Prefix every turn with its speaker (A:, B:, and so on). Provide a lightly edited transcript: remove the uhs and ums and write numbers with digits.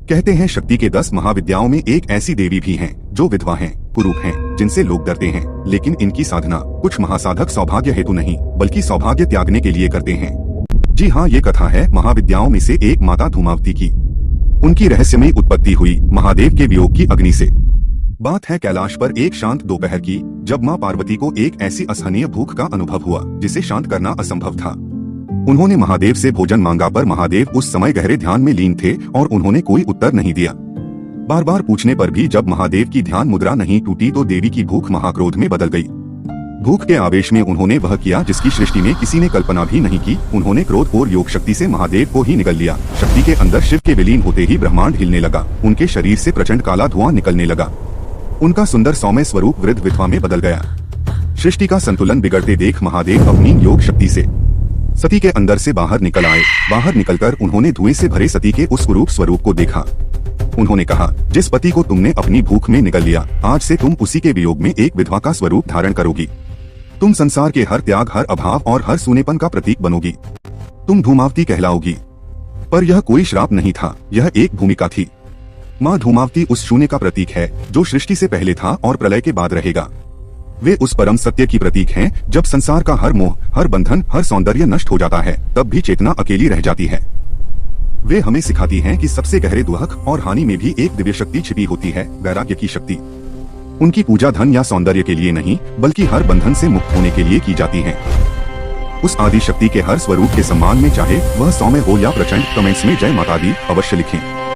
A: कहते हैं शक्ति के 10 महाविद्याओं में एक ऐसी देवी भी हैं जो विधवा हैं, कुरूप हैं, जिनसे लोग डरते हैं, लेकिन इनकी साधना कुछ महासाधक सौभाग्य हेतु नहीं बल्कि सौभाग्य त्यागने के लिए करते हैं। जी हाँ, ये कथा है महाविद्याओं में से एक माता धूमावती की। उनकी रहस्यमयी उत्पत्ति हुई महादेव के वियोग की अग्नि से। बात है कैलाश पर एक शांत दोपहर की, जब माँ पार्वती को एक ऐसी असहनीय भूख का अनुभव हुआ जिसे शांत करना असंभव था। उन्होंने महादेव से भोजन मांगा, पर महादेव उस समय गहरे ध्यान में लीन थे और उन्होंने कोई उत्तर नहीं दिया। बार बार पूछने पर भी जब महादेव की ध्यान मुद्रा नहीं टूटी तो देवी की भूख महाक्रोध में बदल गई। भूख के आवेश में उन्होंने वह किया जिसकी सृष्टि में किसी ने कल्पना भी नहीं की। उन्होंने क्रोध और योग शक्ति से महादेव को ही निगल लिया। शक्ति के अंदर शिव के विलीन होते ही ब्रह्मांड हिलने लगा। उनके शरीर से प्रचंड काला धुआं निकलने लगा। उनका सुंदर सौम्य स्वरूप वृद्ध विधवा में बदल गया। सृष्टि का संतुलन बिगड़ते देख महादेव अपनी योग शक्ति से सती के अंदर से बाहर निकल आए। बाहर निकलकर उन्होंने धुएं से भरे सती के उस कुरूप स्वरूप को देखा। उन्होंने कहा, जिस पति को तुमने अपनी भूख में निगल लिया, आज से तुम उसी के वियोग में एक विधवा का स्वरूप धारण करोगी। तुम संसार के हर त्याग, हर अभाव और हर सूनेपन का प्रतीक बनोगी। तुम धूमावती कहलाओगी। पर यह कोई श्राप नहीं था, यह एक भूमिका थी। माँ धूमावती उस शून्य का प्रतीक है जो सृष्टि से पहले था और प्रलय के बाद रहेगा। वे उस परम सत्य की प्रतीक हैं, जब संसार का हर मोह, हर बंधन, हर सौंदर्य नष्ट हो जाता है, तब भी चेतना अकेली रह जाती है। वे हमें सिखाती हैं कि सबसे गहरे दुख और हानि में भी एक दिव्य शक्ति छिपी होती है, वैराग्य की शक्ति। उनकी पूजा धन या सौंदर्य के लिए नहीं बल्कि हर बंधन से मुक्त होने के लिए की जाती है। उस आदि शक्ति के हर स्वरूप के सम्मान में, चाहे वह सौम्य हो या प्रचंड, कमेंट्स में जय माता दी अवश्य लिखें।